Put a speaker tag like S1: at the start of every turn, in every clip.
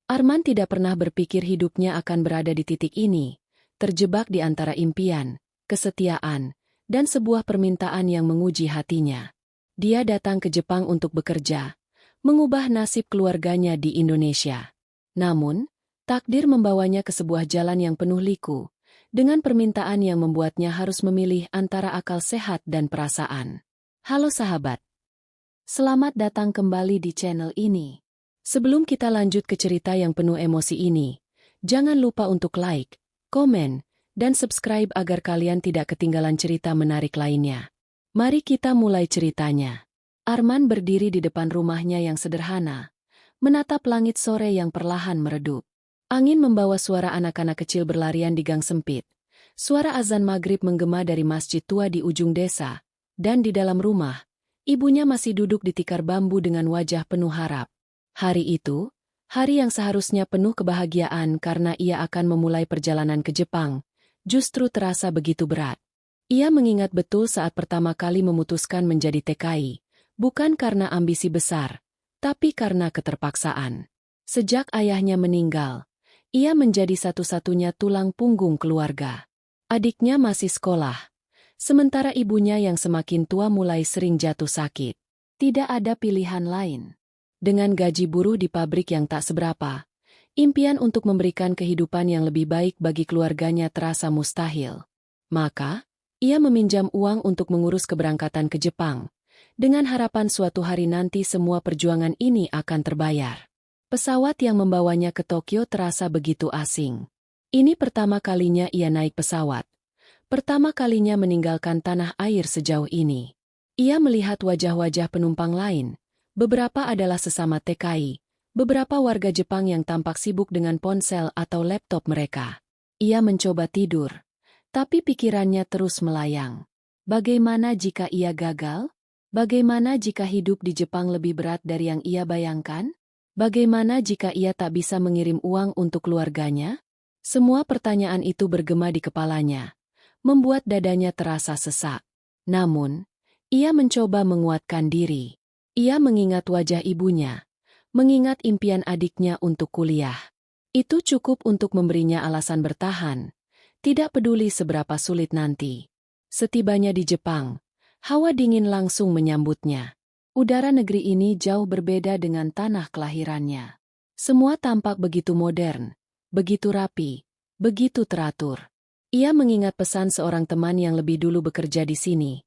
S1: Arman tidak pernah berpikir hidupnya akan berada di titik ini, terjebak di antara impian, kesetiaan, dan sebuah permintaan yang menguji hatinya. Dia datang ke Jepang untuk bekerja, mengubah nasib keluarganya di Indonesia. Namun, takdir membawanya ke sebuah jalan yang penuh liku, dengan permintaan yang membuatnya harus memilih antara akal sehat dan perasaan. Halo sahabat, selamat datang kembali di channel ini. Sebelum kita lanjut ke cerita yang penuh emosi ini, jangan lupa untuk like, komen, dan subscribe agar kalian tidak ketinggalan cerita menarik lainnya. Mari kita mulai ceritanya. Arman berdiri di depan rumahnya yang sederhana, menatap langit sore yang perlahan meredup. Angin membawa suara anak-anak kecil berlarian di gang sempit. Suara azan maghrib menggema dari masjid tua di ujung desa, dan di dalam rumah, ibunya masih duduk di tikar bambu dengan wajah penuh harap. Hari itu, hari yang seharusnya penuh kebahagiaan karena ia akan memulai perjalanan ke Jepang, justru terasa begitu berat. Ia mengingat betul saat pertama kali memutuskan menjadi TKI, bukan karena ambisi besar, tapi karena keterpaksaan. Sejak ayahnya meninggal, ia menjadi satu-satunya tulang punggung keluarga. Adiknya masih sekolah, sementara ibunya yang semakin tua mulai sering jatuh sakit. Tidak ada pilihan lain. Dengan gaji buruh di pabrik yang tak seberapa, impian untuk memberikan kehidupan yang lebih baik bagi keluarganya terasa mustahil. Maka, ia meminjam uang untuk mengurus keberangkatan ke Jepang, dengan harapan suatu hari nanti semua perjuangan ini akan terbayar. Pesawat yang membawanya ke Tokyo terasa begitu asing. Ini pertama kalinya ia naik pesawat. Pertama kalinya meninggalkan tanah air sejauh ini. Ia melihat wajah-wajah penumpang lain. Beberapa adalah sesama TKI, beberapa warga Jepang yang tampak sibuk dengan ponsel atau laptop mereka. Ia mencoba tidur, tapi pikirannya terus melayang. Bagaimana jika ia gagal? Bagaimana jika hidup di Jepang lebih berat dari yang ia bayangkan? Bagaimana jika ia tak bisa mengirim uang untuk keluarganya? Semua pertanyaan itu bergema di kepalanya, membuat dadanya terasa sesak. Namun, ia mencoba menguatkan diri. Ia mengingat wajah ibunya, mengingat impian adiknya untuk kuliah. Itu cukup untuk memberinya alasan bertahan, tidak peduli seberapa sulit nanti. Setibanya di Jepang, hawa dingin langsung menyambutnya. Udara negeri ini jauh berbeda dengan tanah kelahirannya. Semua tampak begitu modern, begitu rapi, begitu teratur. Ia mengingat pesan seorang teman yang lebih dulu bekerja di sini.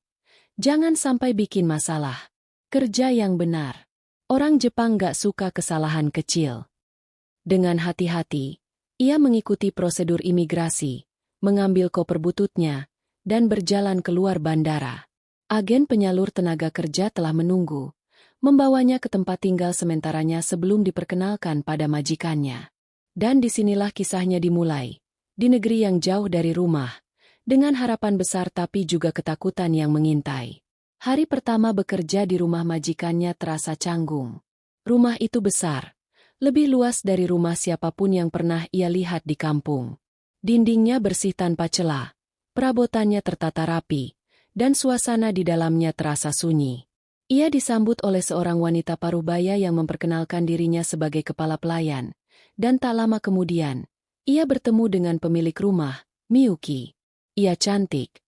S1: Jangan sampai bikin masalah. Kerja yang benar. Orang Jepang gak suka kesalahan kecil. Dengan hati-hati, ia mengikuti prosedur imigrasi, mengambil koper bututnya, dan berjalan keluar bandara. Agen penyalur tenaga kerja telah menunggu, membawanya ke tempat tinggal sementaranya sebelum diperkenalkan pada majikannya. Dan disinilah kisahnya dimulai, di negeri yang jauh dari rumah, dengan harapan besar tapi juga ketakutan yang mengintai. Hari pertama bekerja di rumah majikannya terasa canggung. Rumah itu besar, lebih luas dari rumah siapapun yang pernah ia lihat di kampung. Dindingnya bersih tanpa celah, perabotannya tertata rapi, dan suasana di dalamnya terasa sunyi. Ia disambut oleh seorang wanita parubaya yang memperkenalkan dirinya sebagai kepala pelayan, dan tak lama kemudian, ia bertemu dengan pemilik rumah, Miyuki. Ia cantik.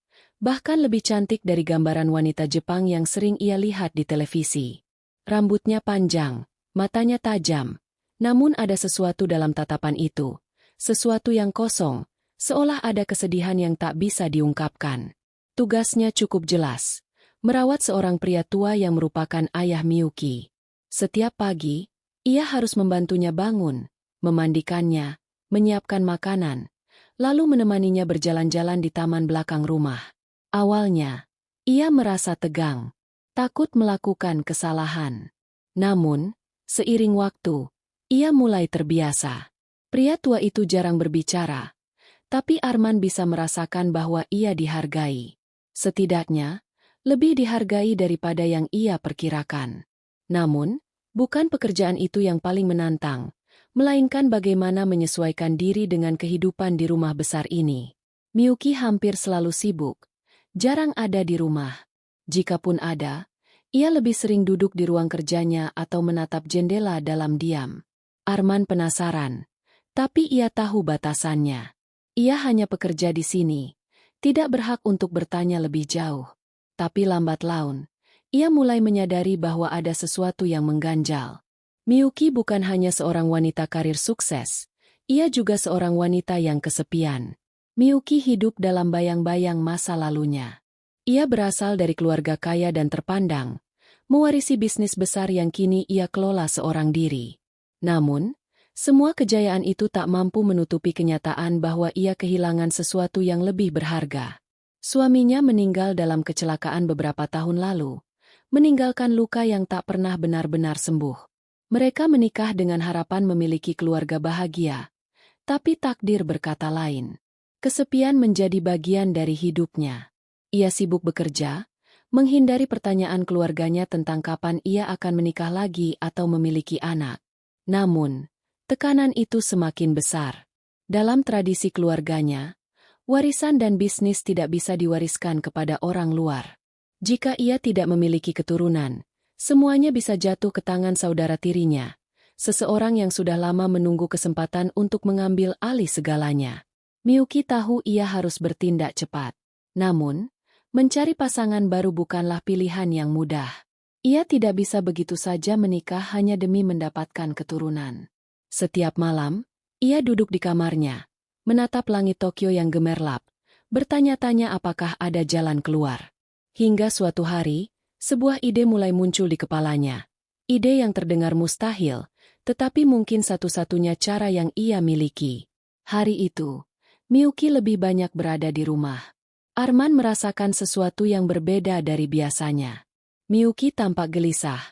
S1: Bahkan lebih cantik dari gambaran wanita Jepang yang sering ia lihat di televisi. Rambutnya panjang, matanya tajam, namun ada sesuatu dalam tatapan itu, sesuatu yang kosong, seolah ada kesedihan yang tak bisa diungkapkan. Tugasnya cukup jelas, merawat seorang pria tua yang merupakan ayah Miyuki. Setiap pagi, ia harus membantunya bangun, memandikannya, menyiapkan makanan, lalu menemaninya berjalan-jalan di taman belakang rumah. Awalnya, ia merasa tegang, takut melakukan kesalahan. Namun, seiring waktu, ia mulai terbiasa. Pria tua itu jarang berbicara, tapi Arman bisa merasakan bahwa ia dihargai. Setidaknya, lebih dihargai daripada yang ia perkirakan. Namun, bukan pekerjaan itu yang paling menantang, melainkan bagaimana menyesuaikan diri dengan kehidupan di rumah besar ini. Miyuki hampir selalu sibuk. Jarang ada di rumah. Jikapun ada, ia lebih sering duduk di ruang kerjanya atau menatap jendela dalam diam. Arman penasaran, tapi ia tahu batasannya. Ia hanya pekerja di sini, tidak berhak untuk bertanya lebih jauh. Tapi lambat laun, ia mulai menyadari bahwa ada sesuatu yang mengganjal. Miyuki bukan hanya seorang wanita karir sukses, ia juga seorang wanita yang kesepian. Miyuki hidup dalam bayang-bayang masa lalunya. Ia berasal dari keluarga kaya dan terpandang, mewarisi bisnis besar yang kini ia kelola seorang diri. Namun, semua kejayaan itu tak mampu menutupi kenyataan bahwa ia kehilangan sesuatu yang lebih berharga. Suaminya meninggal dalam kecelakaan beberapa tahun lalu, meninggalkan luka yang tak pernah benar-benar sembuh. Mereka menikah dengan harapan memiliki keluarga bahagia, tapi takdir berkata lain. Kesepian menjadi bagian dari hidupnya. Ia sibuk bekerja, menghindari pertanyaan keluarganya tentang kapan ia akan menikah lagi atau memiliki anak. Namun, tekanan itu semakin besar. Dalam tradisi keluarganya, warisan dan bisnis tidak bisa diwariskan kepada orang luar. Jika ia tidak memiliki keturunan, semuanya bisa jatuh ke tangan saudara tirinya, seseorang yang sudah lama menunggu kesempatan untuk mengambil alih segalanya. Miyuki tahu ia harus bertindak cepat. Namun, mencari pasangan baru bukanlah pilihan yang mudah. Ia tidak bisa begitu saja menikah hanya demi mendapatkan keturunan. Setiap malam, ia duduk di kamarnya, menatap langit Tokyo yang gemerlap, bertanya-tanya apakah ada jalan keluar. Hingga suatu hari, sebuah ide mulai muncul di kepalanya. Ide yang terdengar mustahil, tetapi mungkin satu-satunya cara yang ia miliki. Hari itu, Miyuki lebih banyak berada di rumah. Arman merasakan sesuatu yang berbeda dari biasanya. Miyuki tampak gelisah,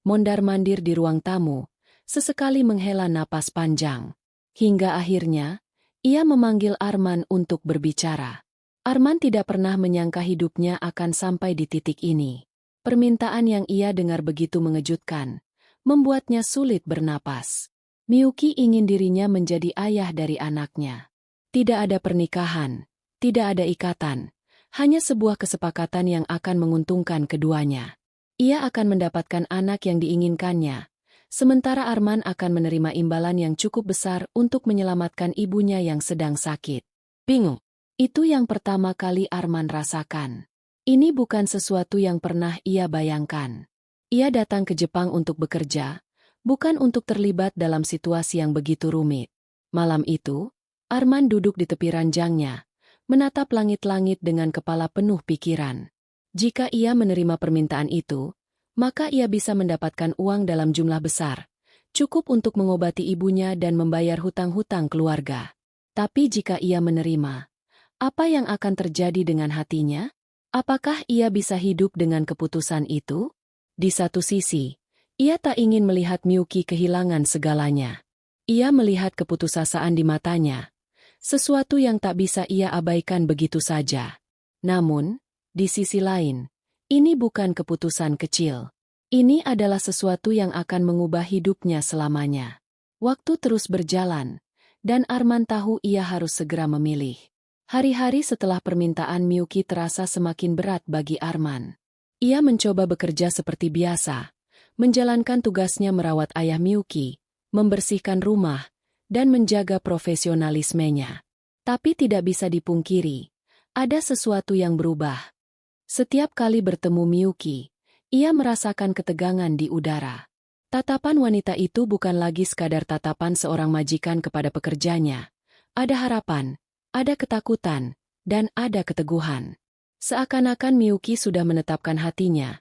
S1: mondar-mandir di ruang tamu, sesekali menghela napas panjang. Hingga akhirnya, ia memanggil Arman untuk berbicara. Arman tidak pernah menyangka hidupnya akan sampai di titik ini. Permintaan yang ia dengar begitu mengejutkan, membuatnya sulit bernapas. Miyuki ingin dirinya menjadi ayah dari anaknya. Tidak ada pernikahan, tidak ada ikatan, hanya sebuah kesepakatan yang akan menguntungkan keduanya. Ia akan mendapatkan anak yang diinginkannya, sementara Arman akan menerima imbalan yang cukup besar untuk menyelamatkan ibunya yang sedang sakit. Bingung. Itu yang pertama kali Arman rasakan. Ini bukan sesuatu yang pernah ia bayangkan. Ia datang ke Jepang untuk bekerja, bukan untuk terlibat dalam situasi yang begitu rumit. Malam itu, Arman duduk di tepi ranjangnya, menatap langit-langit dengan kepala penuh pikiran. Jika ia menerima permintaan itu, maka ia bisa mendapatkan uang dalam jumlah besar, cukup untuk mengobati ibunya dan membayar hutang-hutang keluarga. Tapi jika ia menerima, apa yang akan terjadi dengan hatinya? Apakah ia bisa hidup dengan keputusan itu? Di satu sisi, ia tak ingin melihat Miyuki kehilangan segalanya. Ia melihat keputusasaan di matanya, sesuatu yang tak bisa ia abaikan begitu saja. Namun, di sisi lain, ini bukan keputusan kecil. Ini adalah sesuatu yang akan mengubah hidupnya selamanya. Waktu terus berjalan, dan Arman tahu ia harus segera memilih. Hari-hari setelah permintaan Miyuki terasa semakin berat bagi Arman. Ia mencoba bekerja seperti biasa, menjalankan tugasnya merawat ayah Miyuki, membersihkan rumah, dan menjaga profesionalismenya. Tapi tidak bisa dipungkiri, ada sesuatu yang berubah. Setiap kali bertemu Miyuki, ia merasakan ketegangan di udara. Tatapan wanita itu bukan lagi sekadar tatapan seorang majikan kepada pekerjanya. Ada harapan, ada ketakutan, dan ada keteguhan. Seakan-akan Miyuki sudah menetapkan hatinya,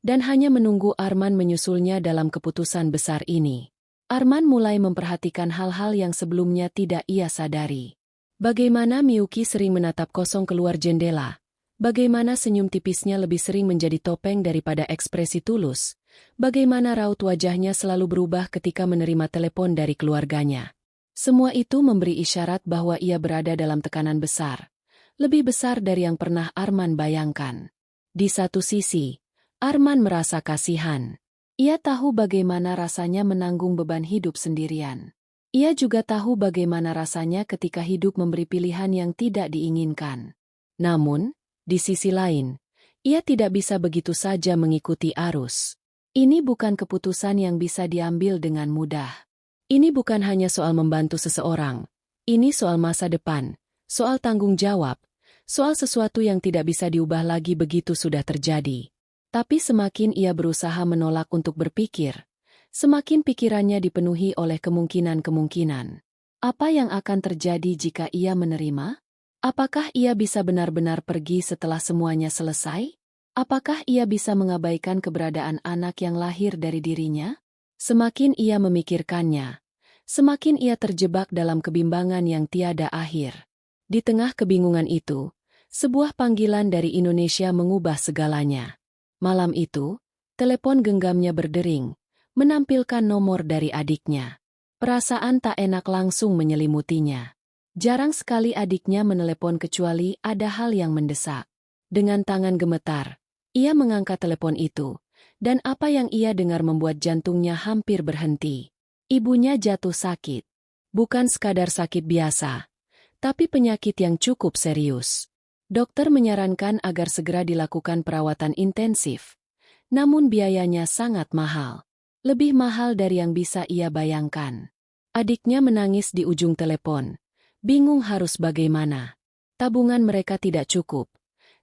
S1: dan hanya menunggu Arman menyusulnya dalam keputusan besar ini. Arman mulai memperhatikan hal-hal yang sebelumnya tidak ia sadari. Bagaimana Miyuki sering menatap kosong keluar jendela, bagaimana senyum tipisnya lebih sering menjadi topeng daripada ekspresi tulus, bagaimana raut wajahnya selalu berubah ketika menerima telepon dari keluarganya. Semua itu memberi isyarat bahwa ia berada dalam tekanan besar, lebih besar dari yang pernah Arman bayangkan. Di satu sisi, Arman merasa kasihan. Ia tahu bagaimana rasanya menanggung beban hidup sendirian. Ia juga tahu bagaimana rasanya ketika hidup memberi pilihan yang tidak diinginkan. Namun, di sisi lain, ia tidak bisa begitu saja mengikuti arus. Ini bukan keputusan yang bisa diambil dengan mudah. Ini bukan hanya soal membantu seseorang. Ini soal masa depan, soal tanggung jawab, soal sesuatu yang tidak bisa diubah lagi begitu sudah terjadi. Tapi semakin ia berusaha menolak untuk berpikir, semakin pikirannya dipenuhi oleh kemungkinan-kemungkinan. Apa yang akan terjadi jika ia menerima? Apakah ia bisa benar-benar pergi setelah semuanya selesai? Apakah ia bisa mengabaikan keberadaan anak yang lahir dari dirinya? Semakin ia memikirkannya, semakin ia terjebak dalam kebimbangan yang tiada akhir. Di tengah kebingungan itu, sebuah panggilan dari Indonesia mengubah segalanya. Malam itu, telepon genggamnya berdering, menampilkan nomor dari adiknya. Perasaan tak enak langsung menyelimutinya. Jarang sekali adiknya menelepon kecuali ada hal yang mendesak. Dengan tangan gemetar, ia mengangkat telepon itu. Dan apa yang ia dengar membuat jantungnya hampir berhenti. Ibunya jatuh sakit. Bukan sekadar sakit biasa, tapi penyakit yang cukup serius. Dokter menyarankan agar segera dilakukan perawatan intensif. Namun biayanya sangat mahal. Lebih mahal dari yang bisa ia bayangkan. Adiknya menangis di ujung telepon. Bingung harus bagaimana. Tabungan mereka tidak cukup.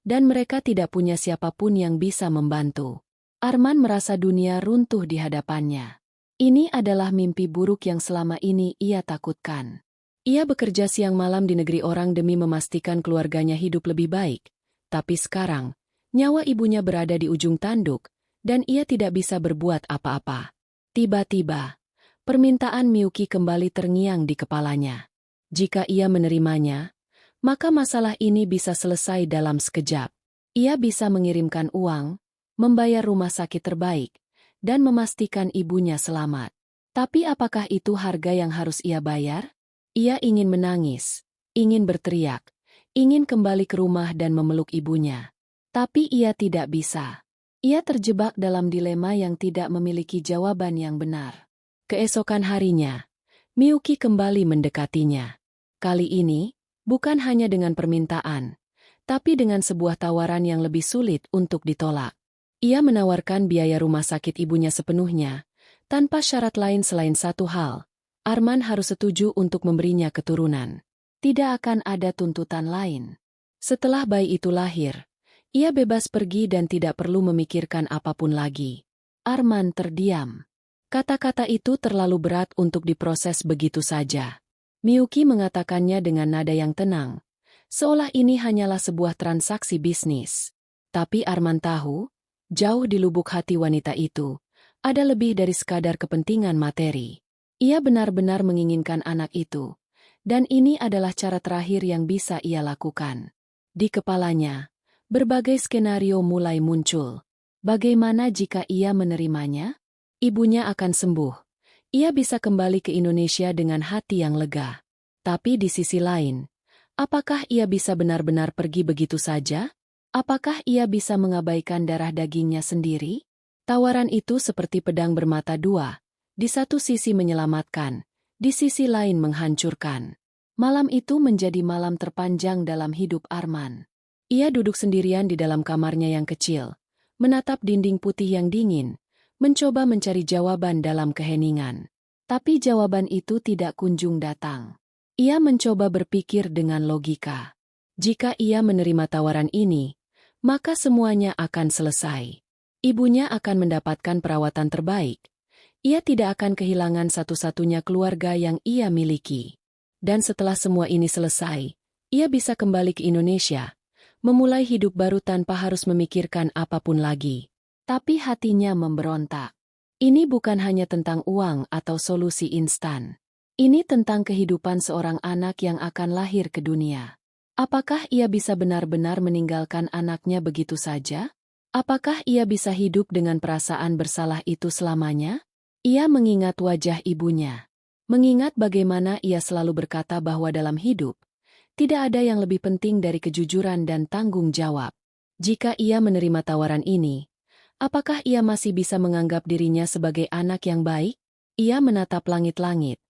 S1: Dan mereka tidak punya siapapun yang bisa membantu. Arman merasa dunia runtuh di hadapannya. Ini adalah mimpi buruk yang selama ini ia takutkan. Ia bekerja siang malam di negeri orang demi memastikan keluarganya hidup lebih baik. Tapi sekarang, nyawa ibunya berada di ujung tanduk, dan ia tidak bisa berbuat apa-apa. Tiba-tiba, permintaan Miyuki kembali terngiang di kepalanya. Jika ia menerimanya, maka masalah ini bisa selesai dalam sekejap. Ia bisa mengirimkan uang, membayar rumah sakit terbaik, dan memastikan ibunya selamat. Tapi apakah itu harga yang harus ia bayar? Ia ingin menangis, ingin berteriak, ingin kembali ke rumah dan memeluk ibunya. Tapi ia tidak bisa. Ia terjebak dalam dilema yang tidak memiliki jawaban yang benar. Keesokan harinya, Miyuki kembali mendekatinya. Kali ini, bukan hanya dengan permintaan, tapi dengan sebuah tawaran yang lebih sulit untuk ditolak. Ia menawarkan biaya rumah sakit ibunya sepenuhnya, tanpa syarat lain selain satu hal. Arman harus setuju untuk memberinya keturunan. Tidak akan ada tuntutan lain. Setelah bayi itu lahir, ia bebas pergi dan tidak perlu memikirkan apapun lagi. Arman terdiam. Kata-kata itu terlalu berat untuk diproses begitu saja. Miyuki mengatakannya dengan nada yang tenang, seolah ini hanyalah sebuah transaksi bisnis. Tapi Arman tahu, jauh di lubuk hati wanita itu, ada lebih dari sekadar kepentingan materi. Ia benar-benar menginginkan anak itu, dan ini adalah cara terakhir yang bisa ia lakukan. Di kepalanya, berbagai skenario mulai muncul. Bagaimana jika ia menerimanya? Ibunya akan sembuh. Ia bisa kembali ke Indonesia dengan hati yang lega. Tapi di sisi lain, apakah ia bisa benar-benar pergi begitu saja? Apakah ia bisa mengabaikan darah dagingnya sendiri? Tawaran itu seperti pedang bermata dua, di satu sisi menyelamatkan, di sisi lain menghancurkan. Malam itu menjadi malam terpanjang dalam hidup Arman. Ia duduk sendirian di dalam kamarnya yang kecil, menatap dinding putih yang dingin, mencoba mencari jawaban dalam keheningan. Tapi jawaban itu tidak kunjung datang. Ia mencoba berpikir dengan logika. Jika ia menerima tawaran ini, maka semuanya akan selesai. Ibunya akan mendapatkan perawatan terbaik. Ia tidak akan kehilangan satu-satunya keluarga yang ia miliki. Dan setelah semua ini selesai, ia bisa kembali ke Indonesia, memulai hidup baru tanpa harus memikirkan apapun lagi. Tapi hatinya memberontak. Ini bukan hanya tentang uang atau solusi instan. Ini tentang kehidupan seorang anak yang akan lahir ke dunia. Apakah ia bisa benar-benar meninggalkan anaknya begitu saja? Apakah ia bisa hidup dengan perasaan bersalah itu selamanya? Ia mengingat wajah ibunya. Mengingat bagaimana ia selalu berkata bahwa dalam hidup, tidak ada yang lebih penting dari kejujuran dan tanggung jawab. Jika ia menerima tawaran ini, apakah ia masih bisa menganggap dirinya sebagai anak yang baik? Ia menatap langit-langit,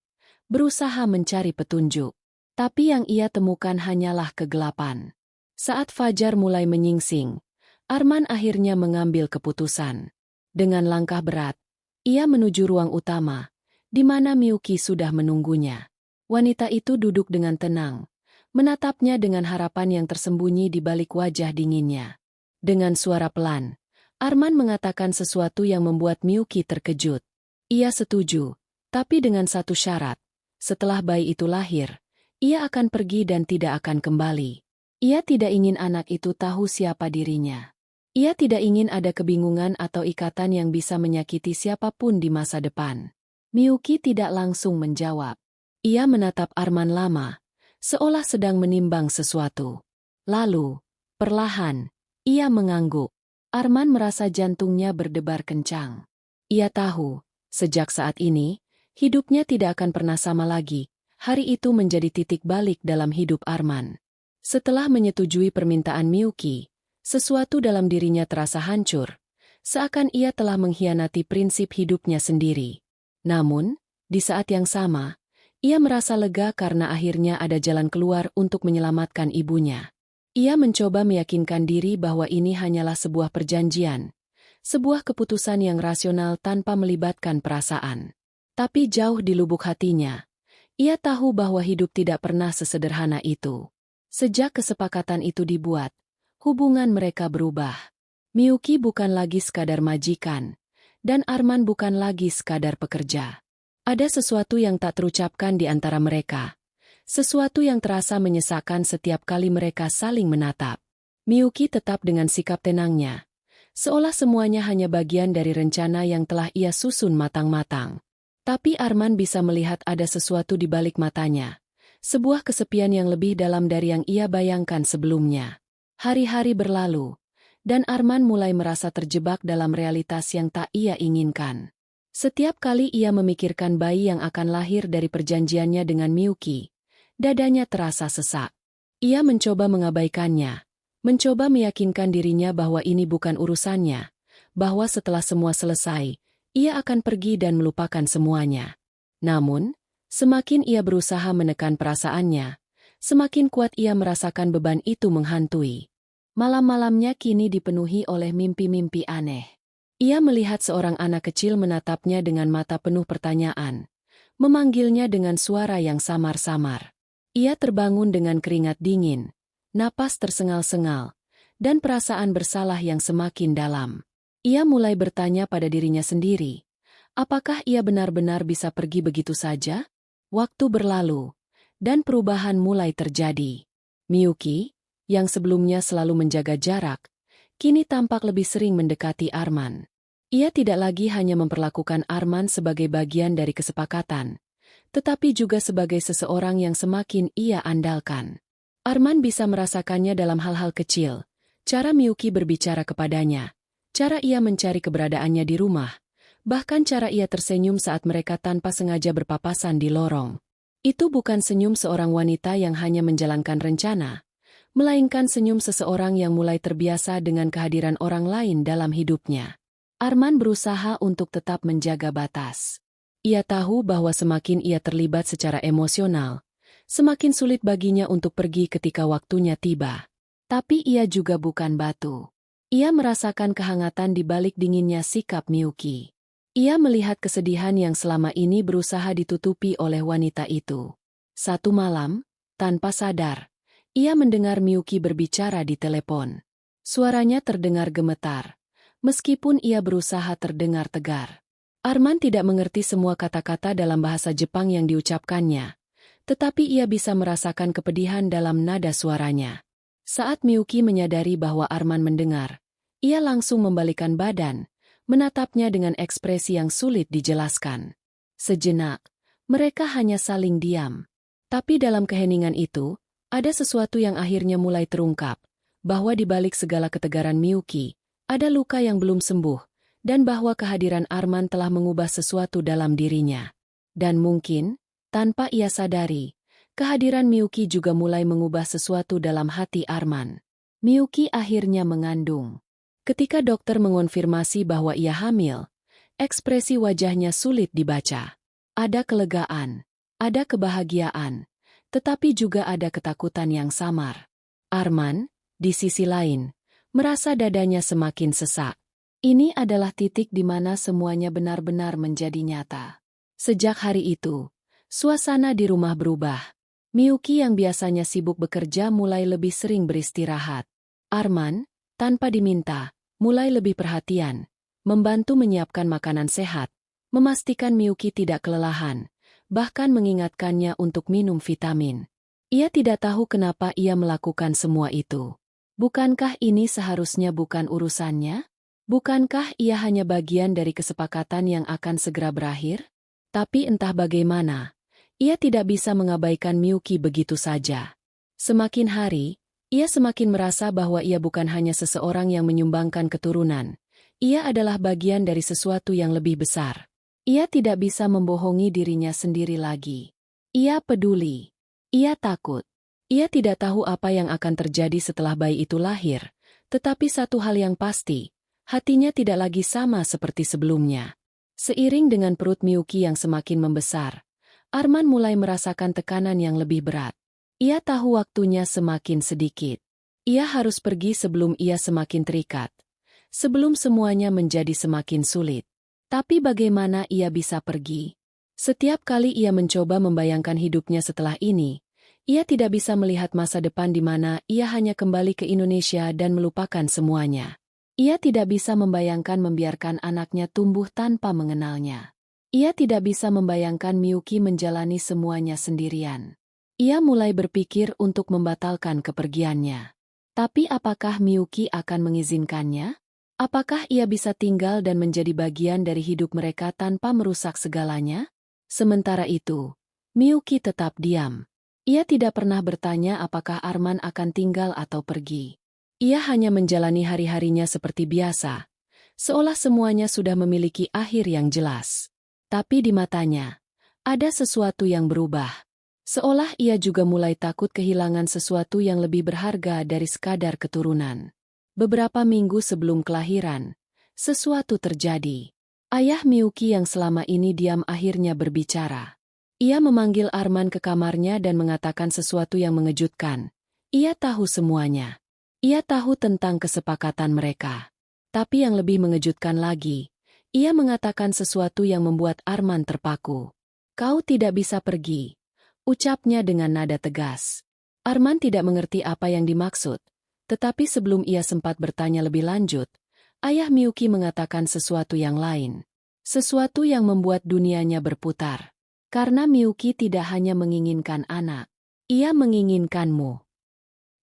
S1: berusaha mencari petunjuk. Tapi yang ia temukan hanyalah kegelapan. Saat fajar mulai menyingsing, Arman akhirnya mengambil keputusan. Dengan langkah berat, ia menuju ruang utama, di mana Miyuki sudah menunggunya. Wanita itu duduk dengan tenang, menatapnya dengan harapan yang tersembunyi di balik wajah dinginnya. Dengan suara pelan, Arman mengatakan sesuatu yang membuat Miyuki terkejut. Ia setuju, tapi dengan satu syarat. Setelah bayi itu lahir, ia akan pergi dan tidak akan kembali. Ia tidak ingin anak itu tahu siapa dirinya. Ia tidak ingin ada kebingungan atau ikatan yang bisa menyakiti siapapun di masa depan. Miyuki tidak langsung menjawab. Ia menatap Arman lama, seolah sedang menimbang sesuatu. Lalu, perlahan, ia mengangguk. Arman merasa jantungnya berdebar kencang. Ia tahu, sejak saat ini, hidupnya tidak akan pernah sama lagi. Hari itu menjadi titik balik dalam hidup Arman. Setelah menyetujui permintaan Miyuki, sesuatu dalam dirinya terasa hancur, seakan ia telah mengkhianati prinsip hidupnya sendiri. Namun, di saat yang sama, ia merasa lega karena akhirnya ada jalan keluar untuk menyelamatkan ibunya. Ia mencoba meyakinkan diri bahwa ini hanyalah sebuah perjanjian, sebuah keputusan yang rasional tanpa melibatkan perasaan. Tapi jauh di lubuk hatinya, ia tahu bahwa hidup tidak pernah sesederhana itu. Sejak kesepakatan itu dibuat, hubungan mereka berubah. Miyuki bukan lagi sekadar majikan, dan Arman bukan lagi sekadar pekerja. Ada sesuatu yang tak terucapkan di antara mereka. Sesuatu yang terasa menyesakkan setiap kali mereka saling menatap. Miyuki tetap dengan sikap tenangnya, seolah semuanya hanya bagian dari rencana yang telah ia susun matang-matang. Tapi Arman bisa melihat ada sesuatu di balik matanya. Sebuah kesepian yang lebih dalam dari yang ia bayangkan sebelumnya. Hari-hari berlalu, dan Arman mulai merasa terjebak dalam realitas yang tak ia inginkan. Setiap kali ia memikirkan bayi yang akan lahir dari perjanjiannya dengan Miyuki, dadanya terasa sesak. Ia mencoba mengabaikannya, mencoba meyakinkan dirinya bahwa ini bukan urusannya, bahwa setelah semua selesai, ia akan pergi dan melupakan semuanya. Namun, semakin ia berusaha menekan perasaannya, semakin kuat ia merasakan beban itu menghantui. Malam-malamnya kini dipenuhi oleh mimpi-mimpi aneh. Ia melihat seorang anak kecil menatapnya dengan mata penuh pertanyaan, memanggilnya dengan suara yang samar-samar. Ia terbangun dengan keringat dingin, napas tersengal-sengal, dan perasaan bersalah yang semakin dalam. Ia mulai bertanya pada dirinya sendiri, apakah ia benar-benar bisa pergi begitu saja? Waktu berlalu, dan perubahan mulai terjadi. Miyuki, yang sebelumnya selalu menjaga jarak, kini tampak lebih sering mendekati Arman. Ia tidak lagi hanya memperlakukan Arman sebagai bagian dari kesepakatan, tetapi juga sebagai seseorang yang semakin ia andalkan. Arman bisa merasakannya dalam hal-hal kecil, cara Miyuki berbicara kepadanya, cara ia mencari keberadaannya di rumah, bahkan cara ia tersenyum saat mereka tanpa sengaja berpapasan di lorong. Itu bukan senyum seorang wanita yang hanya menjalankan rencana, melainkan senyum seseorang yang mulai terbiasa dengan kehadiran orang lain dalam hidupnya. Arman berusaha untuk tetap menjaga batas. Ia tahu bahwa semakin ia terlibat secara emosional, semakin sulit baginya untuk pergi ketika waktunya tiba. Tapi ia juga bukan batu. Ia merasakan kehangatan di balik dinginnya sikap Miyuki. Ia melihat kesedihan yang selama ini berusaha ditutupi oleh wanita itu. Satu malam, tanpa sadar, ia mendengar Miyuki berbicara di telepon. Suaranya terdengar gemetar, meskipun ia berusaha terdengar tegar. Arman tidak mengerti semua kata-kata dalam bahasa Jepang yang diucapkannya, tetapi ia bisa merasakan kepedihan dalam nada suaranya. Saat Miyuki menyadari bahwa Arman mendengar, ia langsung membalikkan badan, menatapnya dengan ekspresi yang sulit dijelaskan. Sejenak, mereka hanya saling diam. Tapi dalam keheningan itu, ada sesuatu yang akhirnya mulai terungkap, bahwa di balik segala ketegaran Miyuki, ada luka yang belum sembuh, dan bahwa kehadiran Arman telah mengubah sesuatu dalam dirinya. Dan mungkin, tanpa ia sadari, kehadiran Miyuki juga mulai mengubah sesuatu dalam hati Arman. Miyuki akhirnya mengandung. Ketika dokter mengonfirmasi bahwa ia hamil, ekspresi wajahnya sulit dibaca. Ada kelegaan, ada kebahagiaan, tetapi juga ada ketakutan yang samar. Arman, di sisi lain, merasa dadanya semakin sesak. Ini adalah titik di mana semuanya benar-benar menjadi nyata. Sejak hari itu, suasana di rumah berubah. Miyuki yang biasanya sibuk bekerja mulai lebih sering beristirahat. Arman, tanpa diminta, mulai lebih perhatian, membantu menyiapkan makanan sehat, memastikan Miyuki tidak kelelahan, bahkan mengingatkannya untuk minum vitamin. Ia tidak tahu kenapa ia melakukan semua itu. Bukankah ini seharusnya bukan urusannya? Bukankah ia hanya bagian dari kesepakatan yang akan segera berakhir? Tapi entah bagaimana, ia tidak bisa mengabaikan Miyuki begitu saja. Semakin hari, ia semakin merasa bahwa ia bukan hanya seseorang yang menyumbangkan keturunan. Ia adalah bagian dari sesuatu yang lebih besar. Ia tidak bisa membohongi dirinya sendiri lagi. Ia peduli. Ia takut. Ia tidak tahu apa yang akan terjadi setelah bayi itu lahir. Tetapi satu hal yang pasti, hatinya tidak lagi sama seperti sebelumnya. Seiring dengan perut Miyuki yang semakin membesar, Arman mulai merasakan tekanan yang lebih berat. Ia tahu waktunya semakin sedikit. Ia harus pergi sebelum ia semakin terikat. Sebelum semuanya menjadi semakin sulit. Tapi bagaimana ia bisa pergi? Setiap kali ia mencoba membayangkan hidupnya setelah ini, ia tidak bisa melihat masa depan di mana ia hanya kembali ke Indonesia dan melupakan semuanya. Ia tidak bisa membayangkan membiarkan anaknya tumbuh tanpa mengenalnya. Ia tidak bisa membayangkan Miyuki menjalani semuanya sendirian. Ia mulai berpikir untuk membatalkan kepergiannya. Tapi apakah Miyuki akan mengizinkannya? Apakah ia bisa tinggal dan menjadi bagian dari hidup mereka tanpa merusak segalanya? Sementara itu, Miyuki tetap diam. Ia tidak pernah bertanya apakah Arman akan tinggal atau pergi. Ia hanya menjalani hari-harinya seperti biasa, seolah semuanya sudah memiliki akhir yang jelas. Tapi di matanya, ada sesuatu yang berubah. Seolah ia juga mulai takut kehilangan sesuatu yang lebih berharga dari sekadar keturunan. Beberapa minggu sebelum kelahiran, sesuatu terjadi. Ayah Miyuki yang selama ini diam akhirnya berbicara. Ia memanggil Arman ke kamarnya dan mengatakan sesuatu yang mengejutkan. Ia tahu semuanya. Ia tahu tentang kesepakatan mereka. Tapi yang lebih mengejutkan lagi, ia mengatakan sesuatu yang membuat Arman terpaku. "Kau tidak bisa pergi," ucapnya dengan nada tegas. Arman tidak mengerti apa yang dimaksud. Tetapi sebelum ia sempat bertanya lebih lanjut, ayah Miyuki mengatakan sesuatu yang lain. Sesuatu yang membuat dunianya berputar. Karena Miyuki tidak hanya menginginkan anak, ia menginginkanmu.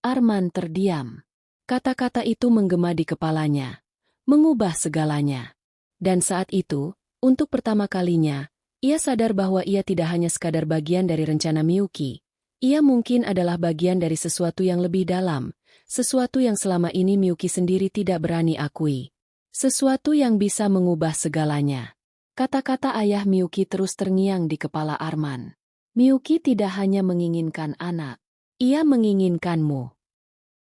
S1: Arman terdiam. Kata-kata itu menggema di kepalanya, mengubah segalanya. Dan saat itu, untuk pertama kalinya, ia sadar bahwa ia tidak hanya sekadar bagian dari rencana Miyuki. Ia mungkin adalah bagian dari sesuatu yang lebih dalam, sesuatu yang selama ini Miyuki sendiri tidak berani akui. Sesuatu yang bisa mengubah segalanya. Kata-kata ayah Miyuki terus terngiang di kepala Arman. Miyuki tidak hanya menginginkan anak, ia menginginkanmu.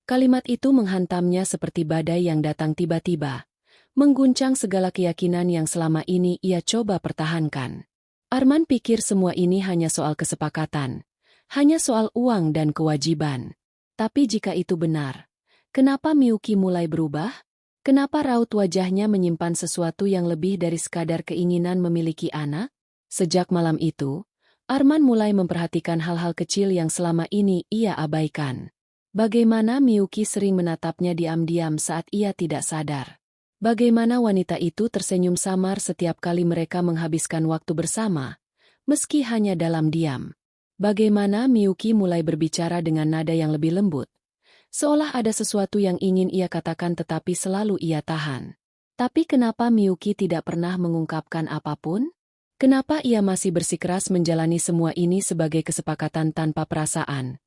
S1: Kalimat itu menghantamnya seperti badai yang datang tiba-tiba, mengguncang segala keyakinan yang selama ini ia coba pertahankan. Arman pikir semua ini hanya soal kesepakatan, hanya soal uang dan kewajiban. Tapi jika itu benar, kenapa Miyuki mulai berubah? Kenapa raut wajahnya menyimpan sesuatu yang lebih dari sekadar keinginan memiliki anak? Sejak malam itu, Arman mulai memperhatikan hal-hal kecil yang selama ini ia abaikan. Bagaimana Miyuki sering menatapnya diam-diam saat ia tidak sadar. Bagaimana wanita itu tersenyum samar setiap kali mereka menghabiskan waktu bersama, meski hanya dalam diam. Bagaimana Miyuki mulai berbicara dengan nada yang lebih lembut. Seolah ada sesuatu yang ingin ia katakan tetapi selalu ia tahan. Tapi kenapa Miyuki tidak pernah mengungkapkan apapun? Kenapa ia masih bersikeras menjalani semua ini sebagai kesepakatan tanpa perasaan?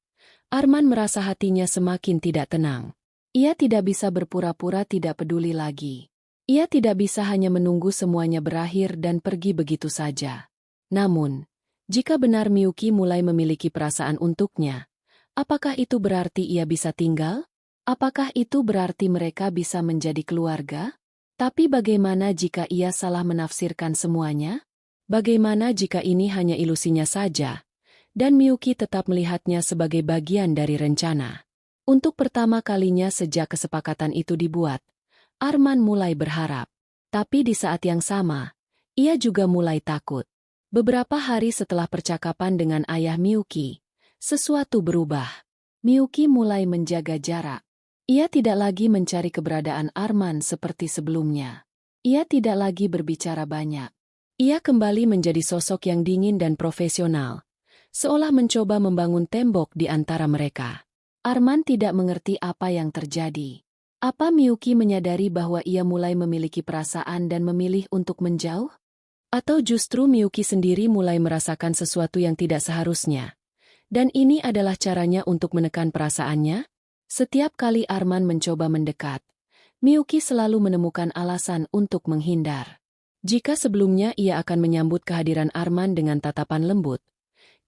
S1: Arman merasa hatinya semakin tidak tenang. Ia tidak bisa berpura-pura tidak peduli lagi. Ia tidak bisa hanya menunggu semuanya berakhir dan pergi begitu saja. Namun, jika benar Miyuki mulai memiliki perasaan untuknya, apakah itu berarti ia bisa tinggal? Apakah itu berarti mereka bisa menjadi keluarga? Tapi bagaimana jika ia salah menafsirkan semuanya? Bagaimana jika ini hanya ilusinya saja, dan Miyuki tetap melihatnya sebagai bagian dari rencana? Untuk pertama kalinya sejak kesepakatan itu dibuat, Arman mulai berharap. Tapi di saat yang sama, ia juga mulai takut. Beberapa hari setelah percakapan dengan ayah Miyuki, sesuatu berubah. Miyuki mulai menjaga jarak. Ia tidak lagi mencari keberadaan Arman seperti sebelumnya. Ia tidak lagi berbicara banyak. Ia kembali menjadi sosok yang dingin dan profesional, seolah mencoba membangun tembok di antara mereka. Arman tidak mengerti apa yang terjadi. Apa Miyuki menyadari bahwa ia mulai memiliki perasaan dan memilih untuk menjauh? Atau justru Miyuki sendiri mulai merasakan sesuatu yang tidak seharusnya? Dan ini adalah caranya untuk menekan perasaannya? Setiap kali Arman mencoba mendekat, Miyuki selalu menemukan alasan untuk menghindar. Jika sebelumnya ia akan menyambut kehadiran Arman dengan tatapan lembut,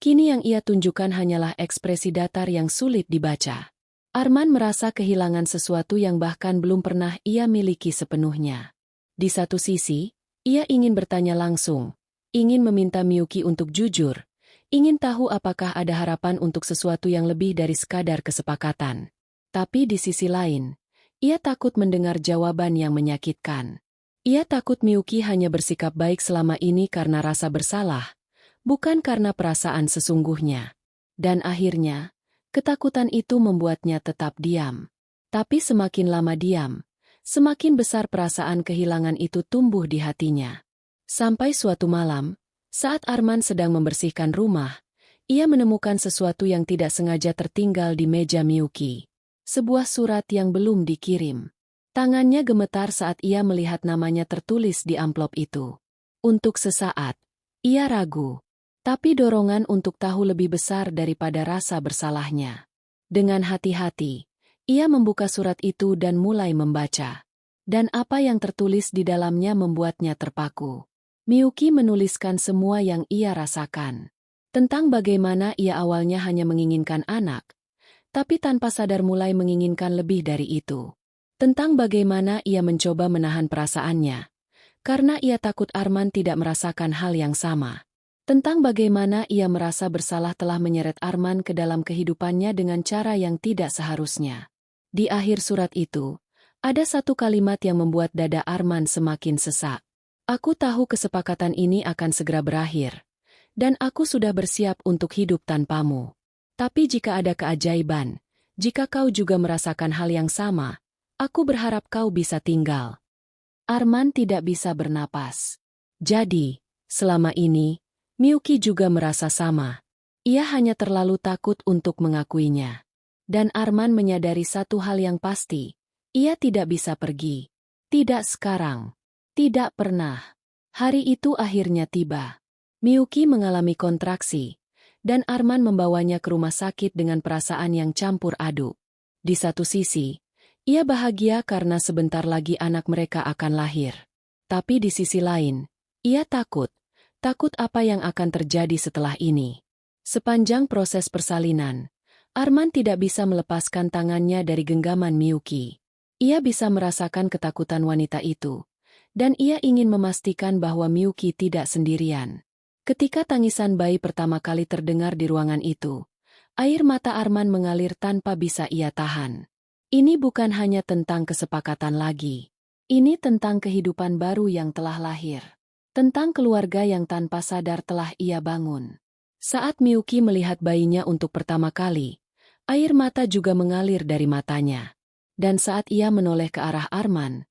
S1: kini yang ia tunjukkan hanyalah ekspresi datar yang sulit dibaca. Arman merasa kehilangan sesuatu yang bahkan belum pernah ia miliki sepenuhnya. Di satu sisi, ia ingin bertanya langsung, ingin meminta Miyuki untuk jujur, ingin tahu apakah ada harapan untuk sesuatu yang lebih dari sekadar kesepakatan. Tapi di sisi lain, ia takut mendengar jawaban yang menyakitkan. Ia takut Miyuki hanya bersikap baik selama ini karena rasa bersalah, bukan karena perasaan sesungguhnya. Dan akhirnya, ketakutan itu membuatnya tetap diam. Tapi semakin lama diam, semakin besar perasaan kehilangan itu tumbuh di hatinya. Sampai suatu malam, saat Arman sedang membersihkan rumah, ia menemukan sesuatu yang tidak sengaja tertinggal di meja Miyuki. Sebuah surat yang belum dikirim. Tangannya gemetar saat ia melihat namanya tertulis di amplop itu. Untuk sesaat, ia ragu. Tapi dorongan untuk tahu lebih besar daripada rasa bersalahnya. Dengan hati-hati, ia membuka surat itu dan mulai membaca. Dan apa yang tertulis di dalamnya membuatnya terpaku. Miyuki menuliskan semua yang ia rasakan. Tentang bagaimana ia awalnya hanya menginginkan anak, tapi tanpa sadar mulai menginginkan lebih dari itu. Tentang bagaimana ia mencoba menahan perasaannya, karena ia takut Arman tidak merasakan hal yang sama. Tentang bagaimana ia merasa bersalah telah menyeret Arman ke dalam kehidupannya dengan cara yang tidak seharusnya. Di akhir surat itu, ada satu kalimat yang membuat dada Arman semakin sesak. Aku tahu kesepakatan ini akan segera berakhir, dan aku sudah bersiap untuk hidup tanpamu. Tapi jika ada keajaiban, jika kau juga merasakan hal yang sama, aku berharap kau bisa tinggal. Arman tidak bisa bernapas. Jadi, selama ini, Miyuki juga merasa sama. Ia hanya terlalu takut untuk mengakuinya. Dan Arman menyadari satu hal yang pasti, ia tidak bisa pergi. Tidak sekarang. Tidak pernah. Hari itu akhirnya tiba. Miyuki mengalami kontraksi, dan Arman membawanya ke rumah sakit dengan perasaan yang campur aduk. Di satu sisi, ia bahagia karena sebentar lagi anak mereka akan lahir. Tapi di sisi lain, ia takut apa yang akan terjadi setelah ini. Sepanjang proses persalinan, Arman tidak bisa melepaskan tangannya dari genggaman Miyuki. Ia bisa merasakan ketakutan wanita itu, dan ia ingin memastikan bahwa Miyuki tidak sendirian. Ketika tangisan bayi pertama kali terdengar di ruangan itu, air mata Arman mengalir tanpa bisa ia tahan. Ini bukan hanya tentang kesepakatan lagi. Ini tentang kehidupan baru yang telah lahir. Tentang keluarga yang tanpa sadar telah ia bangun. Saat Miyuki melihat bayinya untuk pertama kali, air mata juga mengalir dari matanya. Dan saat ia menoleh ke arah Arman,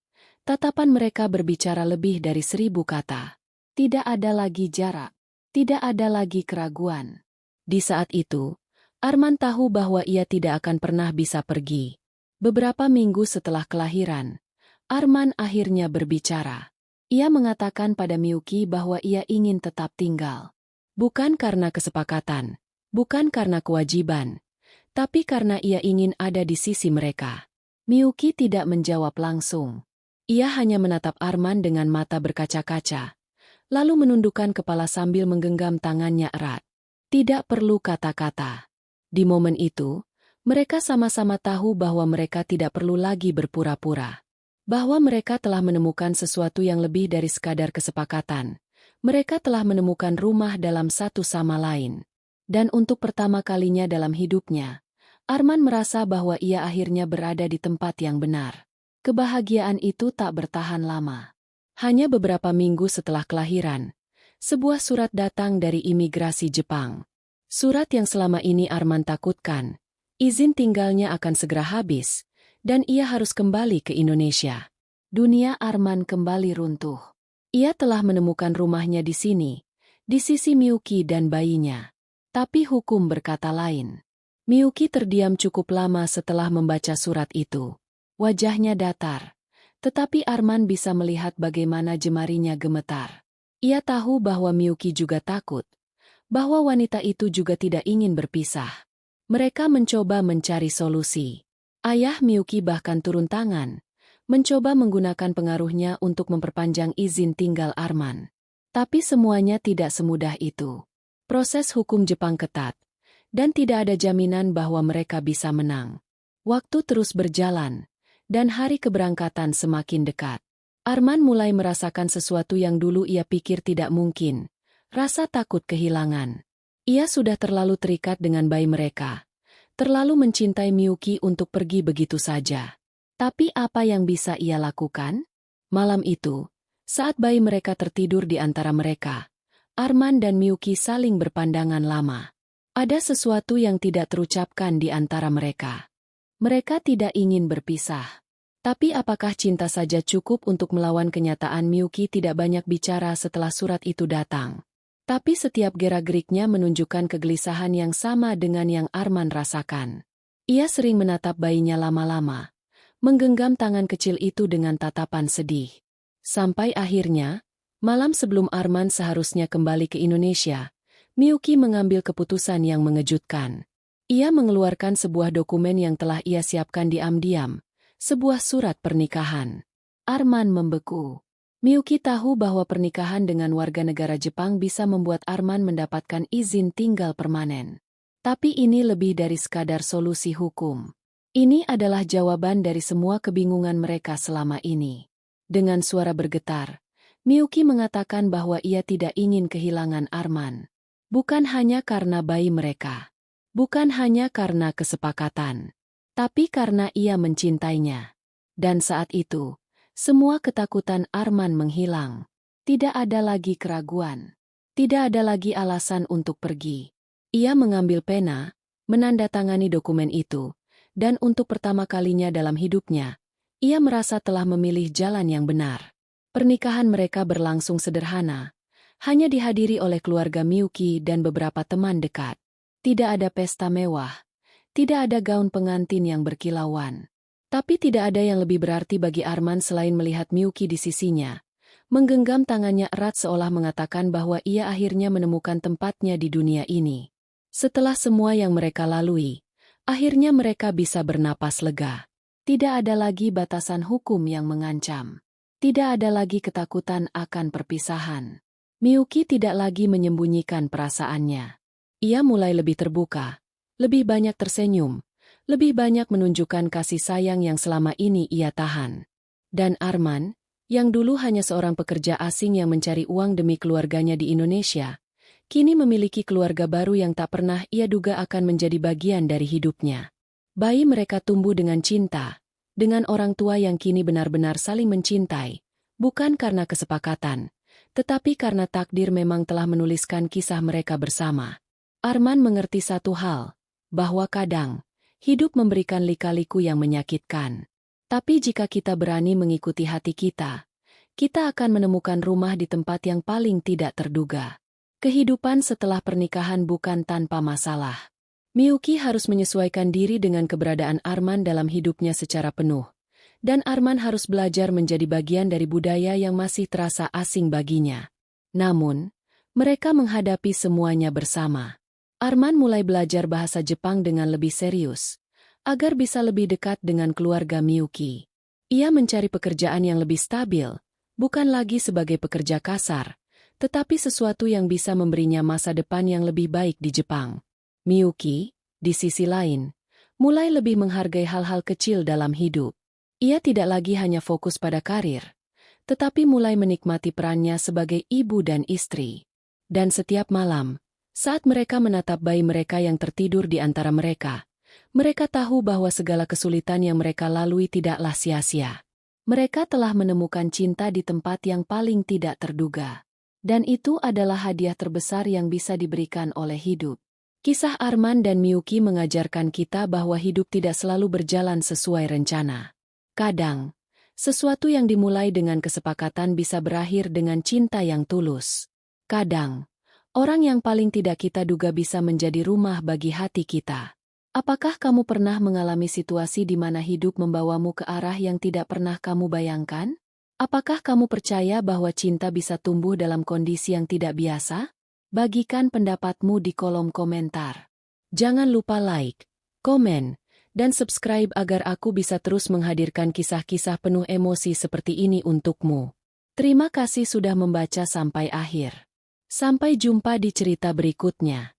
S1: tatapan mereka berbicara lebih dari 1000 kata. Tidak ada lagi jarak. Tidak ada lagi keraguan. Di saat itu, Arman tahu bahwa ia tidak akan pernah bisa pergi. Beberapa minggu setelah kelahiran, Arman akhirnya berbicara. Ia mengatakan pada Miyuki bahwa ia ingin tetap tinggal. Bukan karena kesepakatan, bukan karena kewajiban, tapi karena ia ingin ada di sisi mereka. Miyuki tidak menjawab langsung. Ia hanya menatap Arman dengan mata berkaca-kaca, lalu menundukkan kepala sambil menggenggam tangannya erat. Tidak perlu kata-kata. Di momen itu, mereka sama-sama tahu bahwa mereka tidak perlu lagi berpura-pura. Bahwa mereka telah menemukan sesuatu yang lebih dari sekadar kesepakatan. Mereka telah menemukan rumah dalam satu sama lain. Dan untuk pertama kalinya dalam hidupnya, Arman merasa bahwa ia akhirnya berada di tempat yang benar. Kebahagiaan itu tak bertahan lama. Hanya beberapa minggu setelah kelahiran, Sebuah surat datang dari imigrasi Jepang. Surat yang selama ini Arman takutkan. Izin tinggalnya akan segera habis, dan ia harus kembali ke Indonesia. Dunia Arman kembali runtuh. Ia telah menemukan rumahnya di sini, di sisi Miyuki dan bayinya. Tapi hukum berkata lain. Miyuki terdiam cukup lama setelah membaca surat itu. Wajahnya datar. Tetapi Arman bisa melihat bagaimana jemarinya gemetar. Ia tahu bahwa Miyuki juga takut. Bahwa wanita itu juga tidak ingin berpisah. Mereka mencoba mencari solusi. Ayah Miyuki bahkan turun tangan. Mencoba menggunakan pengaruhnya untuk memperpanjang izin tinggal Arman. Tapi semuanya tidak semudah itu. Proses hukum Jepang ketat. Dan tidak ada jaminan bahwa mereka bisa menang. Waktu terus berjalan. Dan hari keberangkatan semakin dekat. Arman mulai merasakan sesuatu yang dulu ia pikir tidak mungkin. Rasa takut kehilangan. Ia sudah terlalu terikat dengan bayi mereka. Terlalu mencintai Miyuki untuk pergi begitu saja. Tapi apa yang bisa ia lakukan? Malam itu, saat bayi mereka tertidur di antara mereka, Arman dan Miyuki saling berpandangan lama. Ada sesuatu yang tidak terucapkan di antara mereka. Mereka tidak ingin berpisah. Tapi apakah cinta saja cukup untuk melawan kenyataan? Miyuki tidak banyak bicara setelah surat itu datang. Tapi setiap gerak-geriknya menunjukkan kegelisahan yang sama dengan yang Arman rasakan. Ia sering menatap bayinya lama-lama, menggenggam tangan kecil itu dengan tatapan sedih. Sampai akhirnya, malam sebelum Arman seharusnya kembali ke Indonesia, Miyuki mengambil keputusan yang mengejutkan. Ia mengeluarkan sebuah dokumen yang telah ia siapkan diam-diam, sebuah surat pernikahan. Arman membeku. Miyuki tahu bahwa pernikahan dengan warga negara Jepang bisa membuat Arman mendapatkan izin tinggal permanen. Tapi ini lebih dari sekadar solusi hukum. Ini adalah jawaban dari semua kebingungan mereka selama ini. Dengan suara bergetar, Miyuki mengatakan bahwa ia tidak ingin kehilangan Arman. Bukan hanya karena bayi mereka. Bukan hanya karena kesepakatan. Tapi karena ia mencintainya. Dan saat itu, semua ketakutan Arman menghilang. Tidak ada lagi keraguan. Tidak ada lagi alasan untuk pergi. Ia mengambil pena, menandatangani dokumen itu, dan untuk pertama kalinya dalam hidupnya, ia merasa telah memilih jalan yang benar. Pernikahan mereka berlangsung sederhana, hanya dihadiri oleh keluarga Miyuki dan beberapa teman dekat. Tidak ada pesta mewah, tidak ada gaun pengantin yang berkilauan. Tapi tidak ada yang lebih berarti bagi Arman selain melihat Miyuki di sisinya. Menggenggam tangannya erat seolah mengatakan bahwa ia akhirnya menemukan tempatnya di dunia ini. Setelah semua yang mereka lalui, akhirnya mereka bisa bernapas lega. Tidak ada lagi batasan hukum yang mengancam. Tidak ada lagi ketakutan akan perpisahan. Miyuki tidak lagi menyembunyikan perasaannya. Ia mulai lebih terbuka, lebih banyak tersenyum. Lebih banyak menunjukkan kasih sayang yang selama ini ia tahan. Dan Arman, yang dulu hanya seorang pekerja asing yang mencari uang demi keluarganya di Indonesia, kini memiliki keluarga baru yang tak pernah ia duga akan menjadi bagian dari hidupnya. Bayi mereka tumbuh dengan cinta, dengan orang tua yang kini benar-benar saling mencintai, bukan karena kesepakatan, tetapi karena takdir memang telah menuliskan kisah mereka bersama. Arman mengerti satu hal, bahwa kadang, hidup memberikan lika-liku yang menyakitkan. Tapi jika kita berani mengikuti hati kita akan menemukan rumah di tempat yang paling tidak terduga. Kehidupan setelah pernikahan bukan tanpa masalah. Miyuki harus menyesuaikan diri dengan keberadaan Arman dalam hidupnya secara penuh. Dan Arman harus belajar menjadi bagian dari budaya yang masih terasa asing baginya. Namun, mereka menghadapi semuanya bersama. Arman mulai belajar bahasa Jepang dengan lebih serius, agar bisa lebih dekat dengan keluarga Miyuki. Ia mencari pekerjaan yang lebih stabil, bukan lagi sebagai pekerja kasar, tetapi sesuatu yang bisa memberinya masa depan yang lebih baik di Jepang. Miyuki, di sisi lain, mulai lebih menghargai hal-hal kecil dalam hidup. Ia tidak lagi hanya fokus pada karir, tetapi mulai menikmati perannya sebagai ibu dan istri. Dan setiap malam, saat mereka menatap bayi mereka yang tertidur di antara mereka tahu bahwa segala kesulitan yang mereka lalui tidaklah sia-sia. Mereka telah menemukan cinta di tempat yang paling tidak terduga. Dan itu adalah hadiah terbesar yang bisa diberikan oleh hidup. Kisah Arman dan Miyuki mengajarkan kita bahwa hidup tidak selalu berjalan sesuai rencana. Kadang, sesuatu yang dimulai dengan kesepakatan bisa berakhir dengan cinta yang tulus. Kadang, orang yang paling tidak kita duga bisa menjadi rumah bagi hati kita. Apakah kamu pernah mengalami situasi di mana hidup membawamu ke arah yang tidak pernah kamu bayangkan? Apakah kamu percaya bahwa cinta bisa tumbuh dalam kondisi yang tidak biasa? Bagikan pendapatmu di kolom komentar. Jangan lupa like, komen, dan subscribe agar aku bisa terus menghadirkan kisah-kisah penuh emosi seperti ini untukmu. Terima kasih sudah membaca sampai akhir. Sampai jumpa di cerita berikutnya.